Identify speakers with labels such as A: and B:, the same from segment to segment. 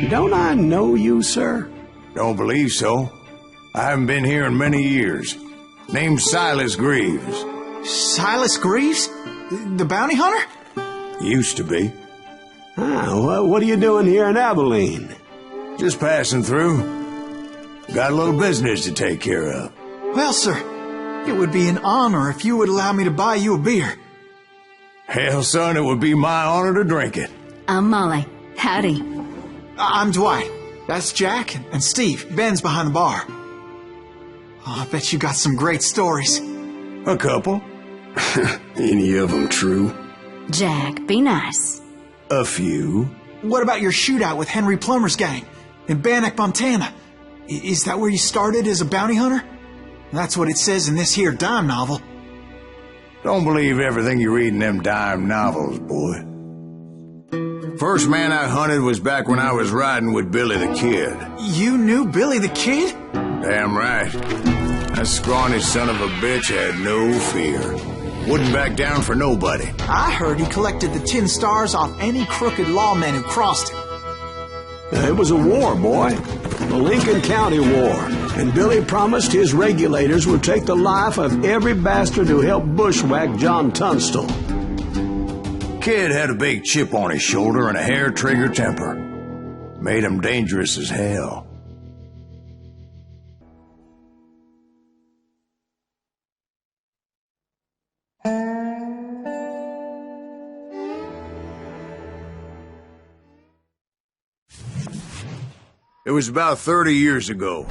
A: Don't I know you, sir?
B: Don't believe so. I haven't been here in many years. Name's Silas Greaves.
C: Silas Greaves? The bounty hunter?
B: Used to be.
A: What are you doing here in Abilene?
B: Just passing through. Got a little business to take care of.
C: Well, sir, it would be an honor if you would allow me to buy you a beer.
B: Hell, son, it would be my honor to drink it.
D: I'm Molly. Howdy.
C: I'm Dwight. That's Jack and Steve. Ben's behind the bar. Oh, I bet you got some great stories.
B: A couple.
A: Any of them true?
D: Jack, be nice.
B: A few.
C: What about your shootout with Henry Plummer's gang in Bannock, Montana? Is that where you started as a bounty hunter? That's what it says in this here dime novel.
B: Don't believe everything you read in them dime novels, boy. First man I hunted was back when I was riding with Billy the Kid.
C: You knew Billy the Kid?
B: Damn right. That scrawny son of a bitch had no fear. Wouldn't back down for nobody.
C: I heard he collected the 10 stars off any crooked lawman who crossed him.
A: It was a war, boy. The Lincoln County War. And Billy promised his regulators would take the life of every bastard who helped bushwhack John Tunstall.
B: Kid had a big chip on his shoulder and a hair-trigger temper. Made him dangerous as hell. It was about 30 years ago.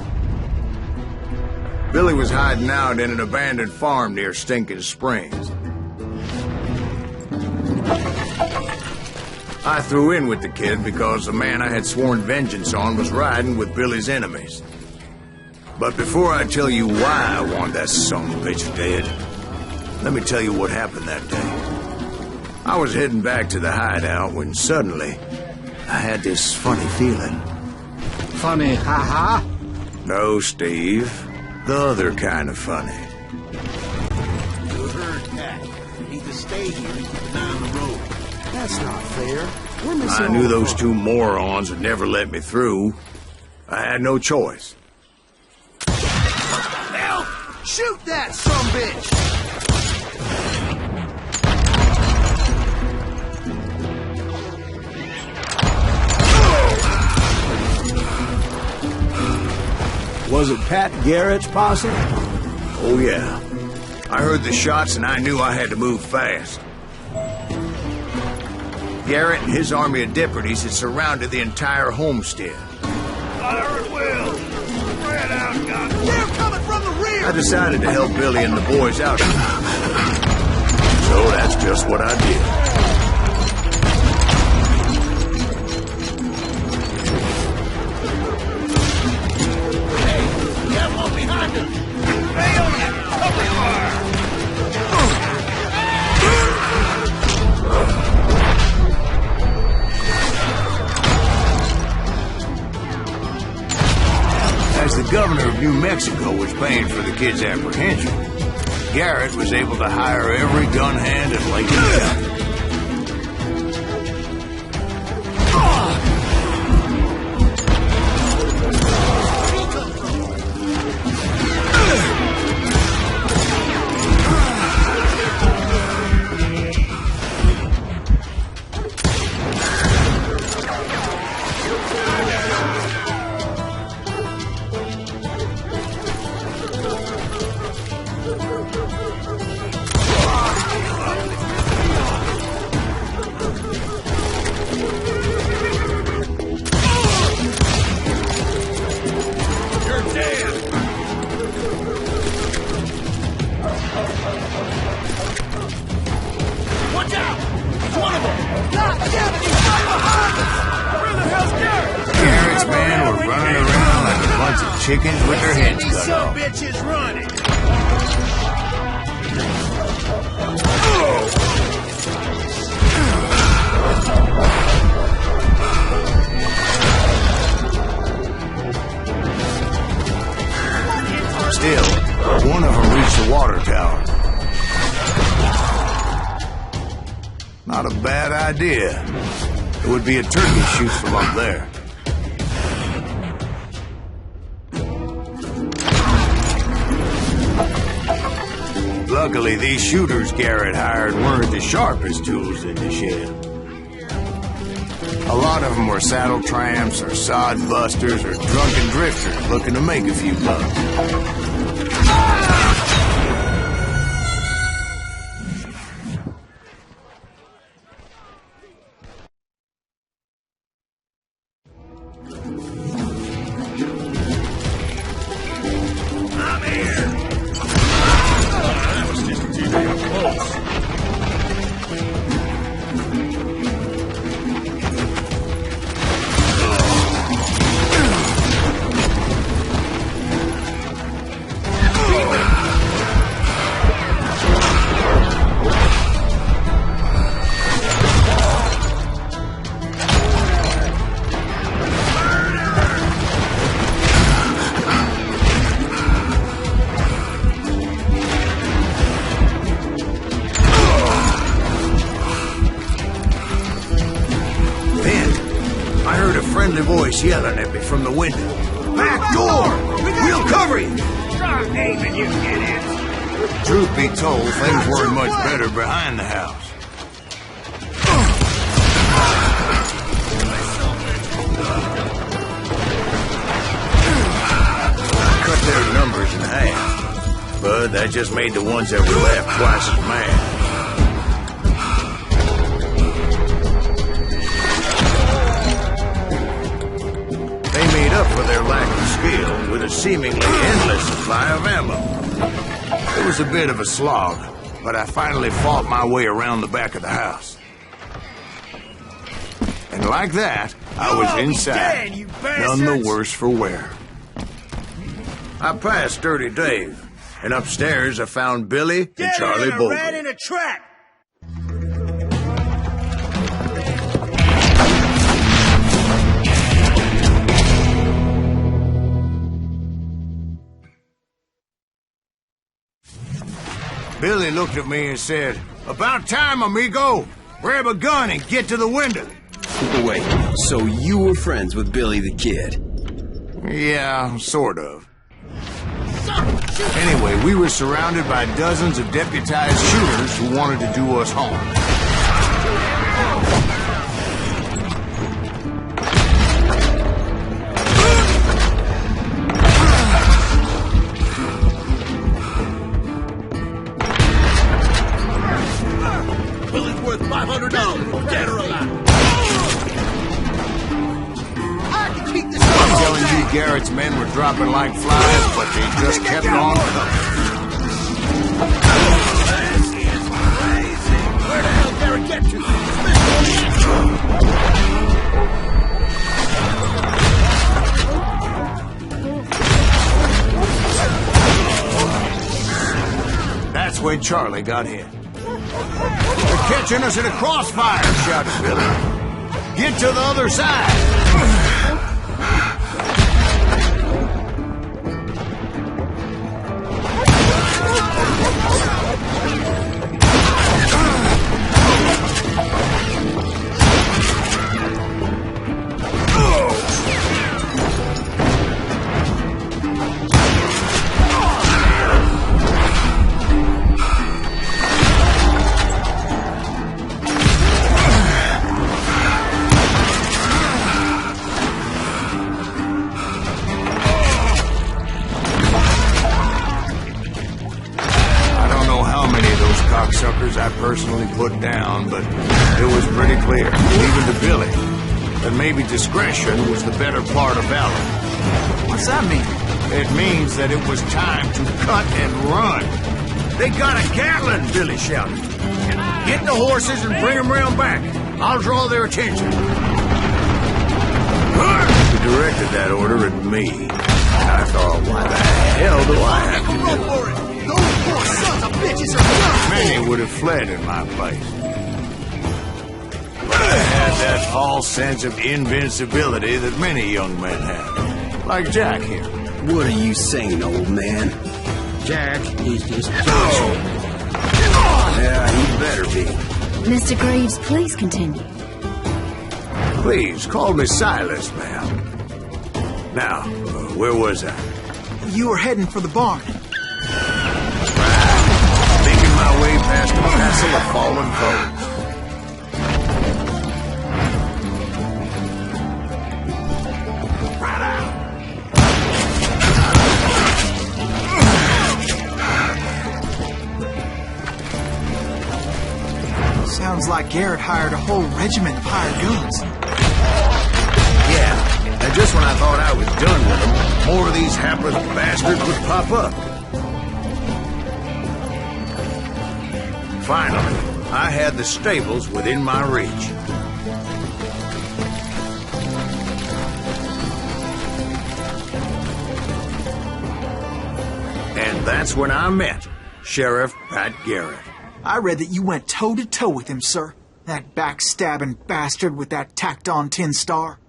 B: Billy was hiding out in an abandoned farm near Stinking Springs. I threw in with the kid because the man I had sworn vengeance on was riding with Billy's enemies. But before I tell you why I want that son of a bitch dead, let me tell you what happened that day. I was heading back to the hideout when suddenly I had this funny feeling.
E: Funny, ha-ha?
B: No, Steve. The other kind of funny.
E: You heard that. You need to stay here and keep an eye on the road.
A: That's not fair. We're missing
B: I knew those two morons would never let me through. I had no choice.
E: Hell! Shoot that sumbitch!
A: Was it Pat Garrett's posse?
B: Oh, yeah. I heard the shots and I knew I had to move fast. Garrett and his army of deputies had surrounded the entire homestead.
E: Fire at will! Spread out, God! They're coming from the rear!
B: I decided to help Billy and the boys out. So that's just what I did. As the governor of New Mexico was paying for the kid's apprehension, Garrett was able to hire every gun hand and lay him down. Chickens with their heads cut off.
E: Bitches running.
B: Still, one of them reached the water tower. Not a bad idea. It would be a turkey shoot from up there. Luckily, these shooters Garrett hired weren't the sharpest tools in the shed. A lot of them were saddle tramps or sod busters or drunken drifters looking to make a few bucks. Yelling at me from the window. Back door! We'll cover you!
E: Stop aiming, you idiots!
B: Truth be told, things weren't much better behind the house. I cut their numbers in half, but that just made the ones that were left twice as mad. Up for their lack of skill with a seemingly endless supply of ammo. It was a bit of a slog, but I finally fought my way around the back of the house. And like that, I was inside, none the worse for wear. I passed Dirty Dave, and upstairs I found Billy and Charlie Bolton.
E: Rat in a trap!
B: Billy looked at me and said, "About time, amigo! Grab a gun and get to the window!"
F: Wait, so you were friends with Billy the Kid?
B: Yeah, sort of. Anyway, we were surrounded by dozens of deputized shooters who wanted to do us harm.
E: $500, dead or alive. I can keep this
B: I'm telling you, Garrett's men were dropping like flies, but they just kept on coming.
E: This is crazy. Where the hell did Garrett get to?
B: That's when Charlie got hit. "They're catching us in a crossfire," shouted Billy. "Get to the other side!" Cocksuckers I personally put down, but it was pretty clear, even to Billy, that maybe discretion was the better part of valor.
C: What's that mean?
B: It means that it was time to cut and run. "They got a Gatling!" Billy shouted. "Get the horses and bring them round back. I'll draw their attention." He directed that order at me, and I thought, why the hell do I have to do it?
E: Those poor sons of bitches are done!
B: Many would have fled in my place. But I had that false sense of invincibility that many young men have. Like Jack here.
F: What are you saying, old man?
E: Jack is just casual.
F: Yeah, he better be.
D: Mr. Greaves, please continue.
B: Please, call me Silas, ma'am. Now, where was I?
C: You were heading for the barn.
B: Big my way past a castle of fallen foes.
C: Sounds like Garrett hired a whole regiment of hired guns.
B: Yeah, and just when I thought I was done with them, more of these hapless bastards would pop up. Finally, I had the stables within my reach. And that's when I met Sheriff Pat Garrett.
C: I read that you went toe-to-toe with him, sir. That backstabbing bastard with that tacked-on tin star.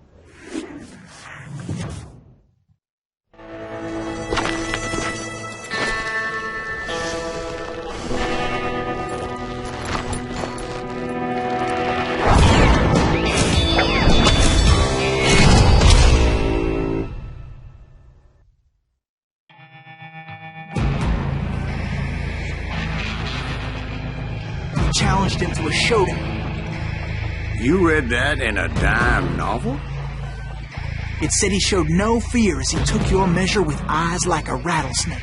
C: Challenged him to a showdown.
B: You read that in a dime novel?
C: It said he showed no fear as he took your measure with eyes like a rattlesnake.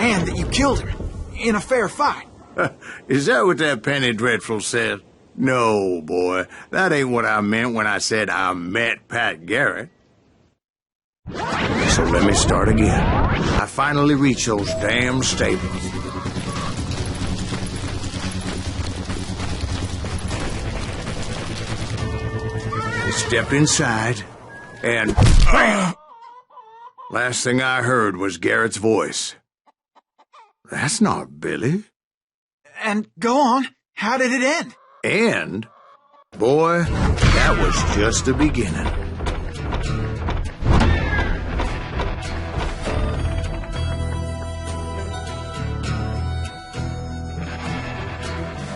C: And that you killed him in a fair fight.
B: Is that what that Penny Dreadful said? No, boy. That ain't what I meant when I said I met Pat Garrett. So let me start again. I finally reached those damn stables. I stepped inside, and last thing I heard was Garrett's voice. That's not Billy.
C: And go on. How did it end?
B: And, boy, that was just the beginning.